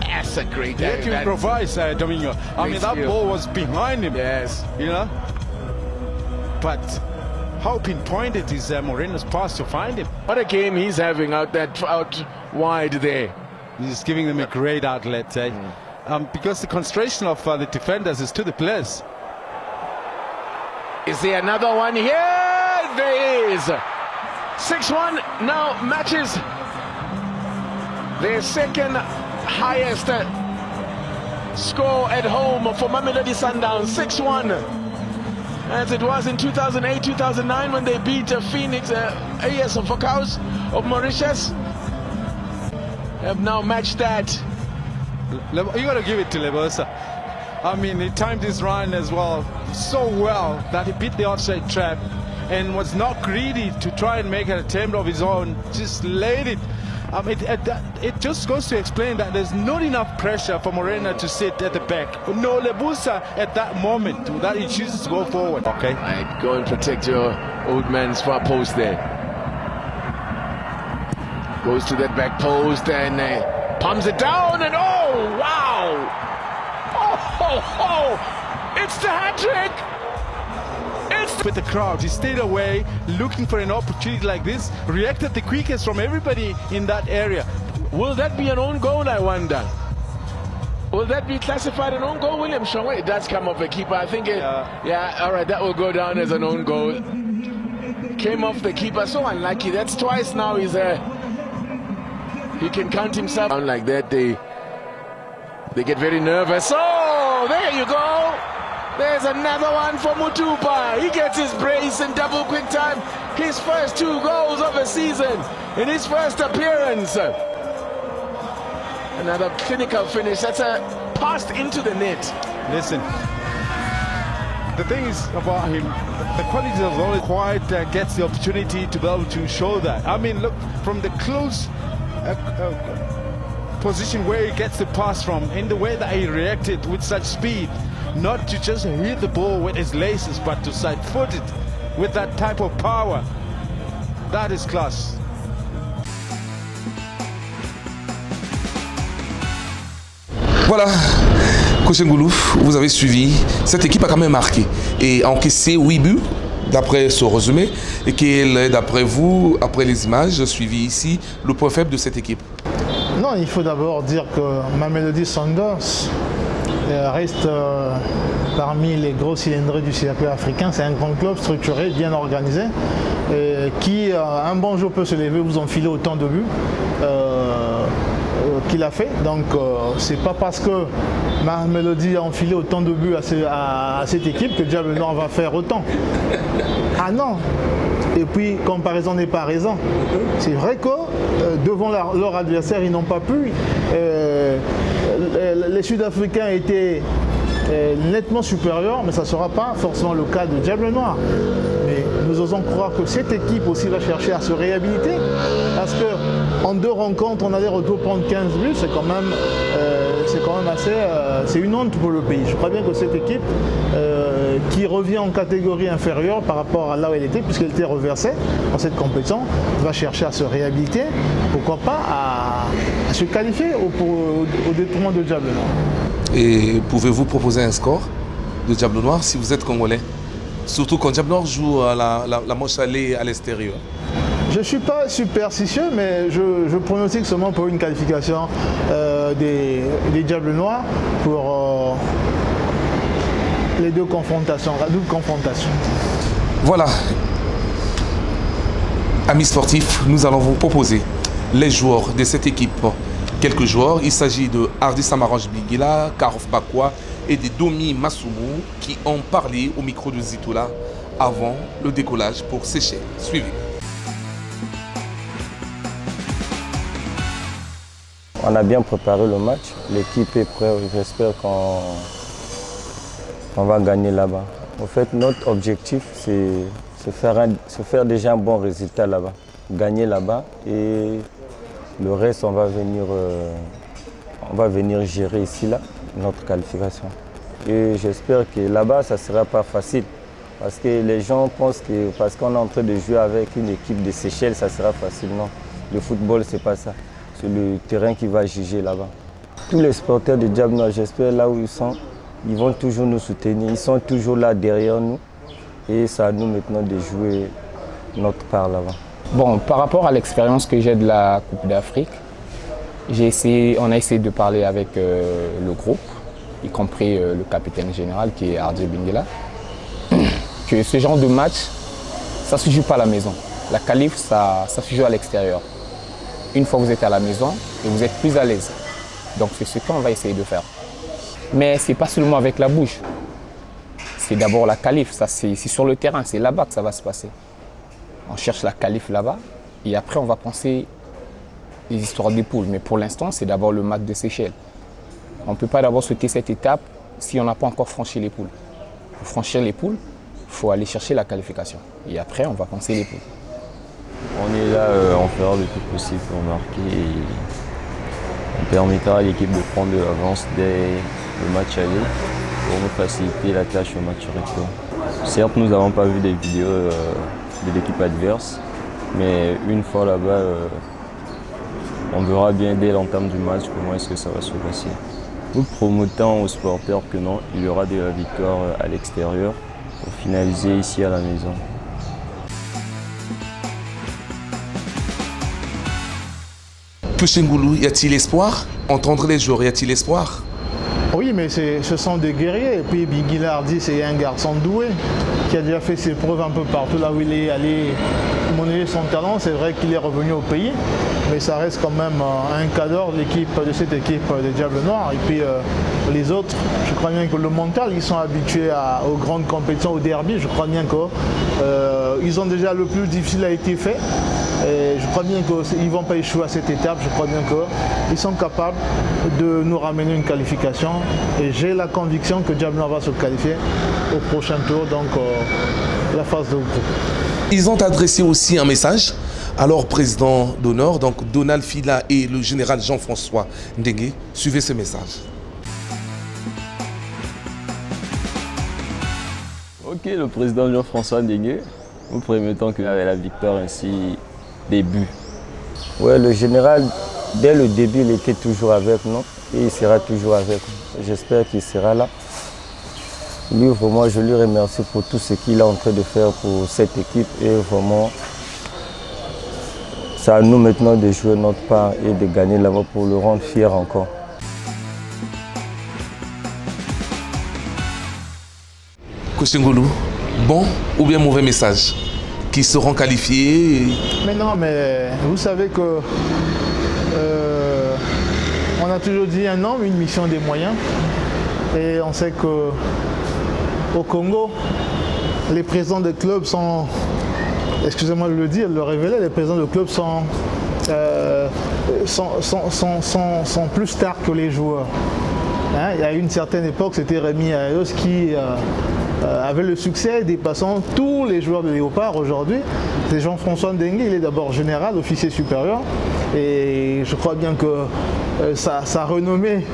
That's a great game. He had to improvise, Domingo. I mean, that ball was behind him. Yes. You know? but how pinpointed is Moreno's pass to find him? What a game he's having out wide there. He's giving them a great outlet, because the concentration of the defenders is to the players. Is there another one here? There is. 6-1 now matches their second highest score at home for Mamelodi Sundowns. 6-1. As it was in 2008-2009 when they beat Phoenix AS of Vakaus of Mauritius. Have now matched that. You got to give it to Lebosa. I mean, he timed his run as well so well that he beat the offside trap and was not greedy to try and make an attempt of his own. Just laid it. It just goes to explain that there's not enough pressure for Moreno to sit at the back. No, Lebusa at that moment that he chooses to go forward. Okay, right, go and protect your old man's far post there. Goes to that back post and palms it down and oh wow! Oh! It's the hat-trick! With the crowd, he stayed away, looking for an opportunity like this, reacted the quickest from everybody in that area. Will that be an own goal, I wonder? Will that be classified an own goal, William Shaw? It does come off the keeper. I think yeah, all right, that will go down as an own goal. Came off the keeper, so unlucky. That's twice now he can count himself down like that. They get very nervous. Oh, there you go. There's another one for Mutupa. He gets his brace in double quick time. His first 2 goals of the season in his first appearance. Another clinical finish. That's passed into the net. Listen, the thing is about him, the quality of all quite gets the opportunity to be able to show that. I mean, look, from the close position where he gets the pass from, in the way that he reacted with such speed, not to just hit the ball with his laces, but to side-foot it with that type of power. That is class. Voilà, Coach Ngoulouf, vous avez suivi. Cette équipe a quand même marqué et encaissé 8 buts d'après ce résumé. Et quel est, d'après vous, après les images suivies ici, le point faible de cette équipe? Non, il faut d'abord dire que Mamelodi Sundowns reste parmi les gros cylindrés du circuit africain. C'est un grand club structuré, bien organisé, qui, un bon jour, peut se lever, vous enfiler autant de buts qu'il a fait. Donc, c'est pas parce que Mamelodi a enfilé autant de buts à cette équipe que Diable Noir va faire autant. Ah non! Et puis, comparaison n'est pas raison. C'est vrai que devant leur adversaire, ils n'ont pas pu. Les Sud-Africains étaient nettement supérieurs, mais ça ne sera pas forcément le cas de Diable Noir. Mais nous osons croire que cette équipe aussi va chercher à se réhabiliter, parce qu'en 2 rencontres, on allait retour prendre 15 buts, c'est quand même assez... c'est une honte pour le pays. Je crois bien que cette équipe, qui revient en catégorie inférieure par rapport à là où elle était, puisqu'elle était reversée dans cette compétition, va chercher à se réhabiliter, pourquoi pas à se qualifier au détriment de Diable Noir. Et pouvez-vous proposer un score de Diable Noir si vous êtes congolais? Surtout quand Diable Noir joue la manche allée à l'extérieur. Je ne suis pas superstitieux, mais je pronostique seulement pour une qualification des Diables Noirs pour les 2 confrontations, la double confrontation. Voilà. Amis sportifs, nous allons vous proposer les joueurs de cette équipe. Quelques joueurs, il s'agit de Hardy Samarange Bigila, Karof Bakwa et de Domi Masumu qui ont parlé au micro de Zitola avant le décollage pour sécher. Suivez. On a bien préparé le match, l'équipe est prête, j'espère qu'on va gagner là-bas. En fait, notre objectif, c'est faire déjà un bon résultat là-bas, gagner là-bas et le reste, on va venir gérer ici, là, notre qualification. Et j'espère que là-bas, ça ne sera pas facile. Parce que les gens pensent que parce qu'on est en train de jouer avec une équipe de Seychelles, ça sera facile. Non, le football, ce n'est pas ça. C'est le terrain qui va juger là-bas. Tous les supporters de Diable Noir, j'espère là où ils sont, ils vont toujours nous soutenir. Ils sont toujours là derrière nous. Et c'est à nous maintenant de jouer notre part là-bas. Bon, par rapport à l'expérience que j'ai de la Coupe d'Afrique, on a essayé de parler avec le groupe, y compris le capitaine général qui est Hardy Bingela, que ce genre de match, ça ne se joue pas à la maison. La qualif, ça se joue à l'extérieur. Une fois que vous êtes à la maison, et vous êtes plus à l'aise. Donc c'est ce qu'on va essayer de faire. Mais ce n'est pas seulement avec la bouche. C'est d'abord la qualif, ça c'est sur le terrain, c'est là-bas que ça va se passer. On cherche la qualif là-bas et après on va penser les histoires des poules. Mais pour l'instant, c'est d'abord le match de Seychelles. On ne peut pas d'abord sauter cette étape si on n'a pas encore franchi les poules. Pour franchir les poules, il faut aller chercher la qualification. Et après, on va penser les poules. On est là, on fera le tout possible pour marquer et on permettra à l'équipe de prendre de l'avance dès le match aller pour nous faciliter la tâche au match retour. Certes, nous n'avons pas vu des vidéos de l'équipe adverse, mais une fois là-bas, on verra bien dès l'entame du match comment est-ce que ça va se passer. Nous promotons aux supporters que non, il y aura de la victoire à l'extérieur pour finaliser ici à la maison. Coach Ngoulou, y a-t-il espoir? Entendre les joueurs, y a-t-il espoir? Oui, mais ce sont des guerriers. Et puis Bingela Hardy, c'est un garçon doué qui a déjà fait ses preuves un peu partout là où il est allé monnayer son talent. C'est vrai qu'il est revenu au pays, mais ça reste quand même un cadre de cette équipe des Diables Noirs. Et puis les autres, je crois bien que le mental, ils sont habitués aux grandes compétitions, au derby. Je crois bien qu'ils ont déjà le plus difficile a été fait. Et je crois bien qu'ils ne vont pas échouer à cette étape. Je crois bien qu'ils sont capables de nous ramener une qualification. Et j'ai la conviction que Diable Noir va se qualifier au prochain tour, donc la phase de groupe. Ils ont adressé aussi un message à leur président d'honneur, donc Donald Fila et le général Jean-François Ndengue. Suivez ce message. Ok, le président Jean-François Ndengue, nous permettons que la victoire ainsi début. Ouais, le général, dès le début, il était toujours avec nous et il sera toujours avec nous. J'espère qu'il sera là. Lui, vraiment, je lui remercie pour tout ce qu'il est en train de faire pour cette équipe et vraiment, c'est à nous maintenant de jouer notre part et de gagner là-bas pour le rendre fier encore. Coach Ngoulou, bon ou bien mauvais message? Qui seront qualifiés? Mais non, mais vous savez que on a toujours dit un homme, une mission, des moyens. Et on sait qu'au Congo, les présidents des clubs sont, excusez-moi de le dire, de le révéler, les présidents des clubs sont plus stars que les joueurs. Hein, il y a une certaine époque, c'était Rémi Ayos qui avait le succès dépassant tous les joueurs de Léopard. Aujourd'hui, c'est Jean-François Ndengue, il est d'abord général, officier supérieur. Et je crois bien que sa renommée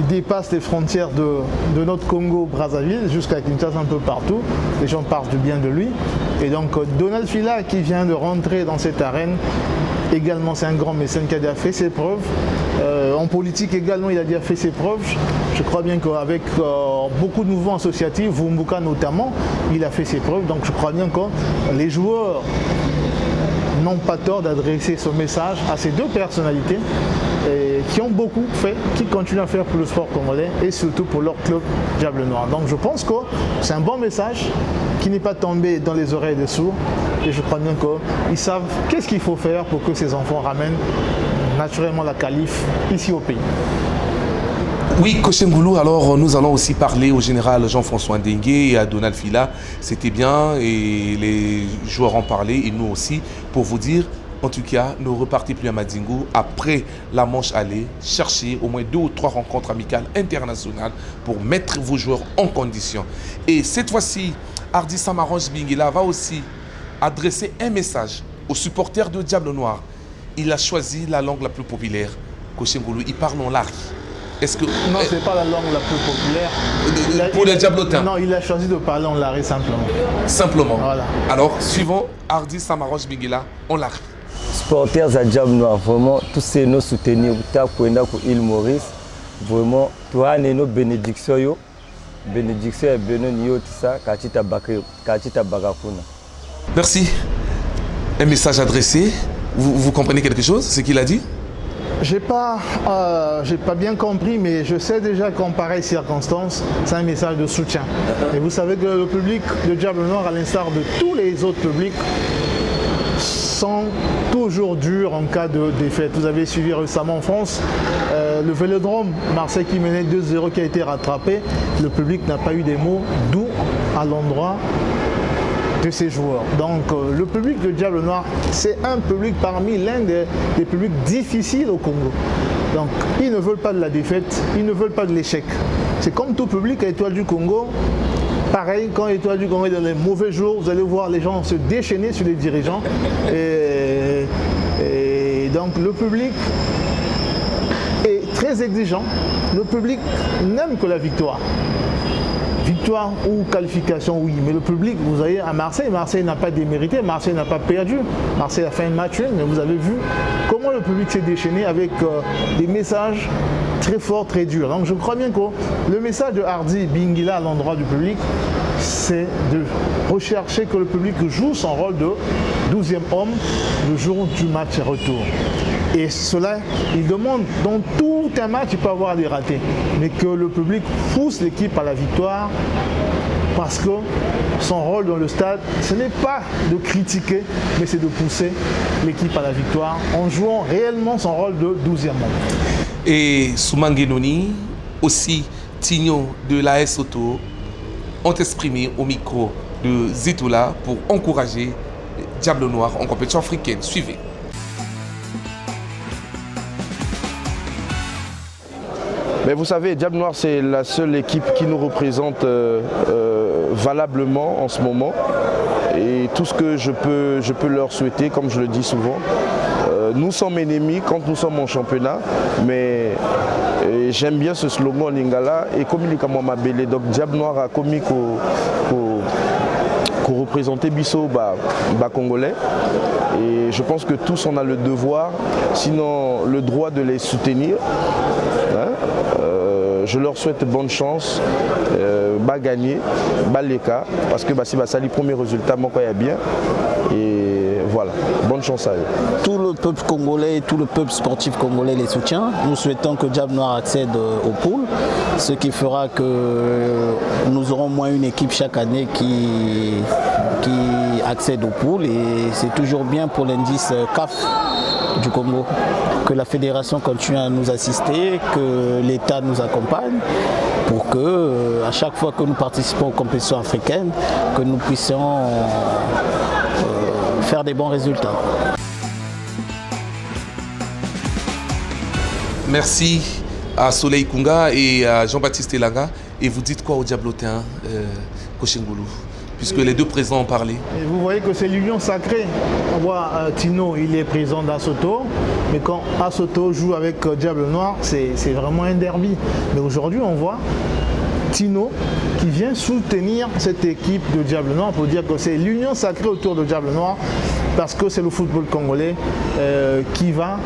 dépasse les frontières de notre Congo-Brazzaville jusqu'à Kinshasa, un peu partout. Les gens parlent du bien de lui. Et donc Donald Fila qui vient de rentrer dans cette arène, également c'est un grand mécène qui a déjà fait ses preuves. En politique également, il a déjà fait ses preuves. Je crois bien qu'avec beaucoup de mouvements associatifs, Vumbuka notamment, il a fait ses preuves. Donc je crois bien que les joueurs n'ont pas tort d'adresser ce message à ces deux personnalités qui ont beaucoup fait, qui continuent à faire pour le sport congolais et surtout pour leur club Diable Noir. Donc je pense que c'est un bon message qui n'est pas tombé dans les oreilles des sourds et je crois bien qu'ils savent qu'est-ce qu'il faut faire pour que ces enfants ramènent naturellement la qualif ici au pays. Oui, Coach Ngoulou, alors nous allons aussi parler au général Jean-François Ndengue et à Donald Fila. C'était bien et les joueurs en parlaient et nous aussi pour vous dire, en tout cas, ne repartez plus à Madingo après la manche aller. Cherchez au moins 2 ou 3 rencontres amicales internationales pour mettre vos joueurs en condition. Et cette fois-ci, Hardy Samaranch Bingela va aussi adresser un message aux supporters de Diable Noir. Il a choisi la langue la plus populaire. Coach Ngoulou, il parle en lari. Est-ce que... Non, ce n'est pas la langue la plus populaire. Pour les diablotins? Non, il a choisi de parler en lari simplement. Simplement. Voilà. Alors, suivons Hardy Samaranch Bingela en lari. Supporters à Diable Noir, vraiment, tous ces nos soutenir, pour l'île Maurice, vraiment, toi, nos bénédictions, bénédiction et bénédiction ça Kachita Bagakuna. Merci. Un message adressé. Vous comprenez quelque chose, ce qu'il a dit? J'ai pas bien compris, mais je sais déjà qu'en pareille circonstance, c'est un message de soutien. Et vous savez que le public de Diable Noir, à l'instar de tous les autres publics, sont toujours durs en cas de défaite. Vous avez suivi récemment en France le Vélodrome, Marseille qui menait 2-0 qui a été rattrapé. Le public n'a pas eu des mots doux à l'endroit de ces joueurs. Donc le public de Diable Noir, c'est un public parmi l'un des publics difficiles au Congo. Donc ils ne veulent pas de la défaite, ils ne veulent pas de l'échec. C'est comme tout public à Étoile du Congo. Pareil, quand Étoile du Congo est dans les mauvais jours, vous allez voir les gens se déchaîner sur les dirigeants. Et donc le public est très exigeant. Le public n'aime que la victoire. Victoire ou qualification, oui. Mais le public, vous voyez, à Marseille, Marseille n'a pas démérité, Marseille n'a pas perdu. Marseille a fait un match, mais vous avez vu comment le public s'est déchaîné avec des messages très forts, très durs. Donc je crois bien que le message de Hardy Bingila à l'endroit du public, c'est de rechercher que le public joue son rôle de 12e homme le jour du match retour. Et cela, il demande, dans tout un match, il peut avoir des ratés, mais que le public pousse l'équipe à la victoire, parce que son rôle dans le stade, ce n'est pas de critiquer, mais c'est de pousser l'équipe à la victoire, en jouant réellement son rôle de 12e homme. Et Soumangenoni, aussi Tigno de l'AS Auto, ont exprimé au micro de Zitoula pour encourager Diable Noir en compétition africaine. Suivez. Mais vous savez, Diable Noir, c'est la seule équipe qui nous représente valablement en ce moment. Et tout ce que je peux leur souhaiter, comme je le dis souvent, nous sommes ennemis quand nous sommes en championnat, mais j'aime bien ce slogan en lingala, et comme il est comme Mabélé, donc Diable Noir a commis qu'on représentait Bisso congolais. Et je pense que tous on a le devoir, sinon le droit de les soutenir. Je leur souhaite bonne chance, gagner, l'écart, parce que c'est le premier résultat, moi, il y a bien. Et voilà, bonne chance à eux. Tout le peuple congolais, tout le peuple sportif congolais les soutient. Nous souhaitons que Diable Noir accède au pool, ce qui fera que nous aurons moins une équipe chaque année qui accède au pool. Et c'est toujours bien pour l'indice CAF du Congo, que la fédération continue à nous assister, que l'État nous accompagne pour que à chaque fois que nous participons aux compétitions africaines, que nous puissions faire des bons résultats. Merci à Soleil Kunga et à Jean-Baptiste Elanga. Et vous dites quoi au Diablotin, Koshengulu, puisque les deux présents ont parlé? Et vous voyez que c'est l'union sacrée. On voit Tino, il est présent d'Asoto, mais quand Asoto joue avec Diable Noir, c'est vraiment un derby. Mais aujourd'hui, on voit Tino qui vient soutenir cette équipe de Diable Noir pour dire que c'est l'union sacrée autour de Diable Noir, parce que c'est le football congolais qui va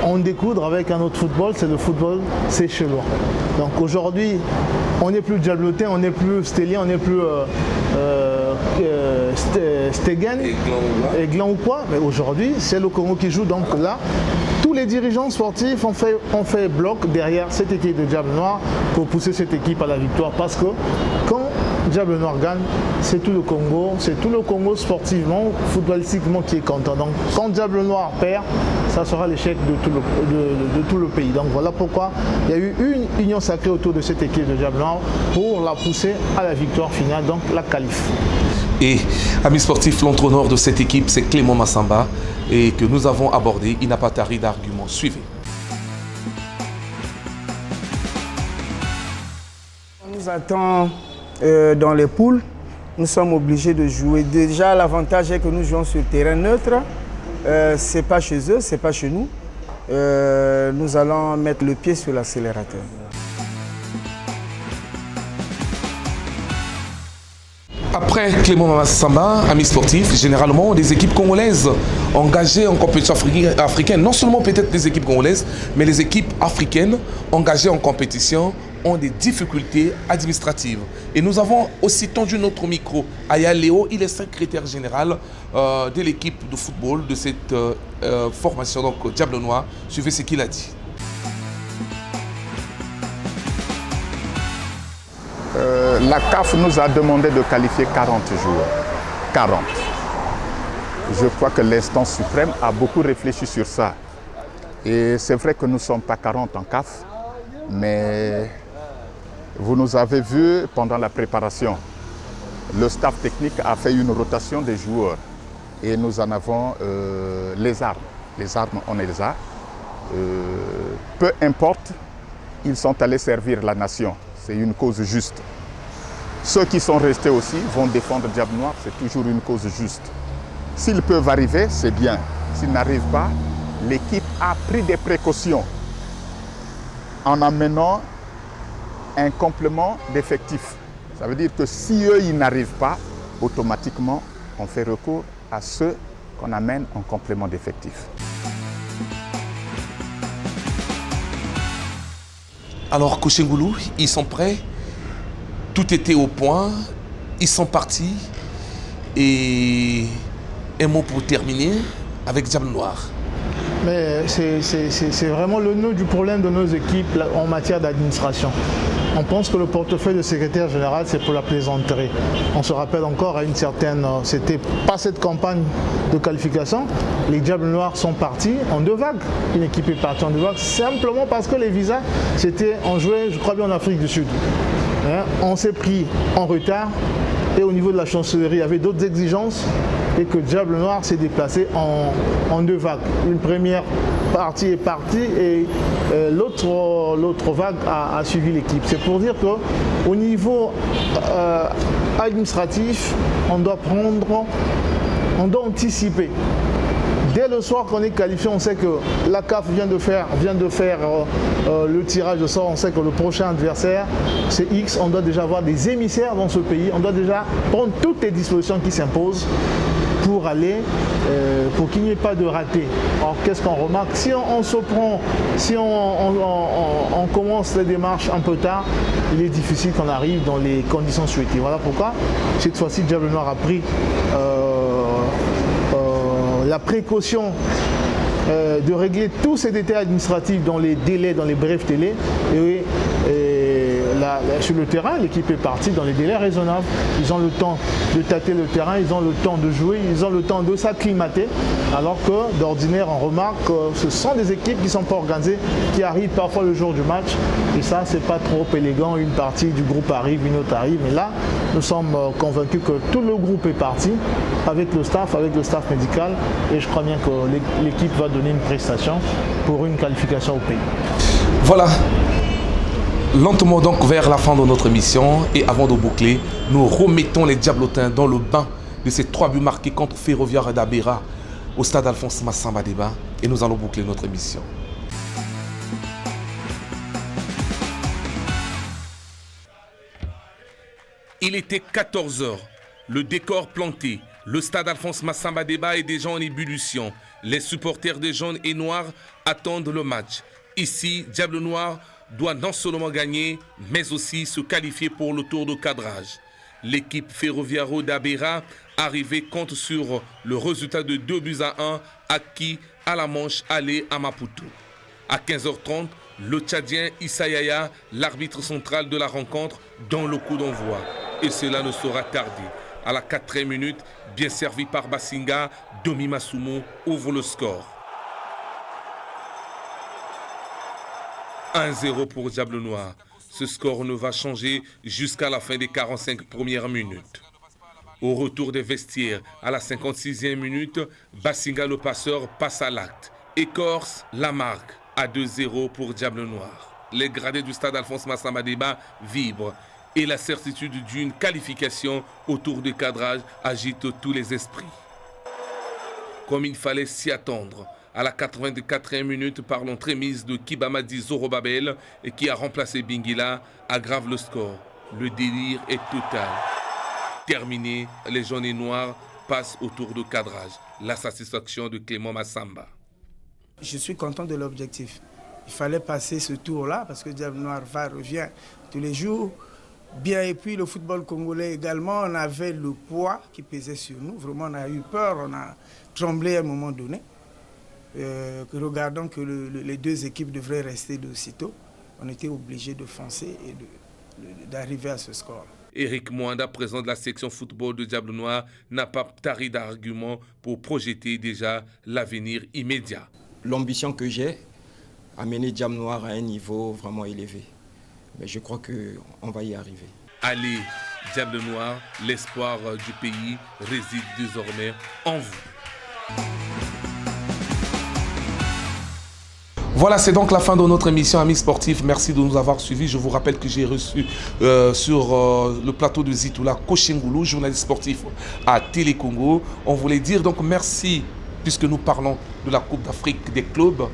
en découdre avec un autre football, c'est le football séchellois. Donc aujourd'hui, on n'est plus Diablotin, on n'est plus Stélien, on n'est plus Stegen, Aiglan ou quoi, mais aujourd'hui c'est le Congo qui joue. Donc là, tous les dirigeants sportifs ont fait bloc derrière cette équipe de Diable Noir pour pousser cette équipe à la victoire, parce que quand Diable Noir gagne, c'est tout le Congo sportivement, footballistiquement qui est content. Donc quand Diable Noir perd, ça sera l'échec de tout le pays. Donc voilà pourquoi il y a eu une union sacrée autour de cette équipe de Diable Noir pour la pousser à la victoire finale, donc la qualif. Et amis sportifs, l'entraîneur de cette équipe, c'est Clément Massamba, et que nous avons abordé. Il n'a pas tari d'arguments. Suivez. On nous attend dans les poules. Nous sommes obligés de jouer. Déjà, l'avantage est que nous jouons sur terrain neutre. Ce n'est pas chez eux, ce n'est pas chez nous. Nous allons mettre le pied sur l'accélérateur. Après Clément Massamba, amis sportifs, généralement des équipes congolaises engagées en compétition africaine, non seulement peut-être des équipes congolaises, mais les équipes africaines engagées en compétition ont des difficultés administratives. Et nous avons aussi tendu notre micro à Léo, il est secrétaire général de l'équipe de football de cette formation, donc Diable Noir. Suivez ce qu'il a dit. La CAF nous a demandé de qualifier 40 joueurs. 40. Je crois que l'instance suprême a beaucoup réfléchi sur ça. Et c'est vrai que nous ne sommes pas 40 en CAF, mais vous nous avez vu pendant la préparation. Le staff technique a fait une rotation des joueurs et nous en avons les armes. Les armes, on les a. Peu importe, ils sont allés servir la nation. C'est une cause juste. Ceux qui sont restés aussi vont défendre Diable Noir, c'est toujours une cause juste. S'ils peuvent arriver, c'est bien. S'ils n'arrivent pas, l'équipe a pris des précautions en amenant un complément d'effectifs. Ça veut dire que si eux, ils n'arrivent pas, automatiquement, on fait recours à ceux qu'on amène en complément d'effectifs. Alors, Coach Ngoulou, ils sont prêts. Tout était au point. Ils sont partis. Et un mot pour terminer avec Diable Noir. Mais c'est vraiment le nœud du problème de nos équipes en matière d'administration. On pense que le portefeuille de secrétaire général, c'est pour la plaisanterie. On se rappelle encore à une certaine... C'était pas cette campagne de qualification. Les Diables Noirs sont partis en 2 vagues. Une équipe est partie en 2 vagues simplement parce que les visas, on jouait, je crois bien, en Afrique du Sud. On s'est pris en retard. Et au niveau de la chancellerie, il y avait d'autres exigences et que Diable Noir s'est déplacé en 2 vagues. Une première partie est partie et l'autre vague a suivi l'équipe. C'est pour dire qu'au niveau administratif, on doit anticiper. Dès le soir qu'on est qualifié, on sait que la CAF vient de faire le tirage de sort. On sait que le prochain adversaire, c'est X. On doit déjà avoir des émissaires dans ce pays. On doit déjà prendre toutes les dispositions qui s'imposent pour qu'il n'y ait pas de raté. Alors qu'est-ce qu'on remarque? Si on commence les démarches un peu tard, il est difficile qu'on arrive dans les conditions souhaitées. Voilà pourquoi cette fois-ci Diable Noir a pris la précaution de régler tous ces détails administratifs dans les délais, dans les brefs délais. Et sur le terrain, l'équipe est partie dans les délais raisonnables. Ils ont le temps de tâter le terrain, ils ont le temps de jouer, ils ont le temps de s'acclimater. Alors que d'ordinaire, on remarque que ce sont des équipes qui ne sont pas organisées, qui arrivent parfois le jour du match. Et ça, c'est pas trop élégant. Une partie du groupe arrive, une autre arrive. Mais là, nous sommes convaincus que tout le groupe est parti avec le staff médical. Et je crois bien que l'équipe va donner une prestation pour une qualification au pays. Voilà. Lentement donc vers la fin de notre émission et avant de boucler, nous remettons les Diablotins dans le bain de ces 3 buts marqués contre Ferroviaire d'Abera au stade Alphonse Massamba Déba et nous allons boucler notre émission. Il était 14 h, le décor planté, le stade Alphonse Massamba Déba est déjà en ébullition. Les supporters des jaunes et noirs attendent le match. Ici, Diable Noir doit non seulement gagner, mais aussi se qualifier pour le tour de cadrage. L'équipe Ferroviaire d'Abera, arrivée, compte sur le résultat de 2-1 acquis à la manche aller à Maputo. À 15h30, le Tchadien Issa Yaya, l'arbitre central de la rencontre, donne le coup d'envoi. Et cela ne sera tardé. À la 4e minute, bien servi par Bassinga, Domi Masumo ouvre le score. 1-0 pour Diable Noir. Ce score ne va changer jusqu'à la fin des 45 premières minutes. Au retour des vestiaires, à la 56e minute, Bassinga le passeur passe à l'acte. Écorce la marque à 2-0 pour Diable Noir. Les gradés du stade Alphonse Massamba Déba vibrent et la certitude d'une qualification au tour de cadrage agite tous les esprits. Comme il fallait s'y attendre, à la 84e minute par l'entremise de Kibamadi Zorobabel et qui a remplacé Bingila, aggrave le score. Le délire est total. Terminé, les jaunes et noirs passent au tour de cadrage. La satisfaction de Clément Massamba. Je suis content de l'objectif. Il fallait passer ce tour-là parce que Diable Noir VAR revient tous les jours. Bien, et puis le football congolais également, on avait le poids qui pesait sur nous. Vraiment, on a eu peur, on a tremblé à un moment donné. Regardant que les deux équipes devraient rester d'aussitôt, on était obligé de foncer et d'arriver à ce score. Eric Mwanda, président de la section football de Diable Noir, n'a pas tari d'arguments pour projeter déjà l'avenir immédiat. L'ambition que j'ai, amener Diable Noir à un niveau vraiment élevé. Mais je crois qu'on va y arriver. Allez, Diable Noir, l'espoir du pays réside désormais en vous. Voilà, c'est donc la fin de notre émission, amis sportifs. Merci de nous avoir suivis. Je vous rappelle que j'ai reçu sur le plateau de Zitoula Koshengulu, journaliste sportif à Télé Congo. On voulait dire donc merci, puisque nous parlons de la Coupe d'Afrique des clubs.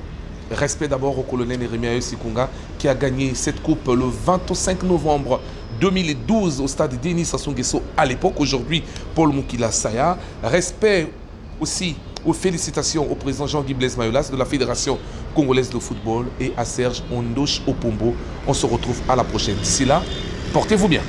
Respect d'abord au colonel Yeremia Sikunga qui a gagné cette coupe le 25 novembre 2012 au stade Denis Sassou Nguesso à l'époque. Aujourd'hui, Paul Moukila Saya. Respect aussi aux félicitations au président Jean-Guy Blaise Mayolas de la Fédération congolaise de football et à Serge Ondoche Opombo. On se retrouve à la prochaine. D'ici là, portez-vous bien.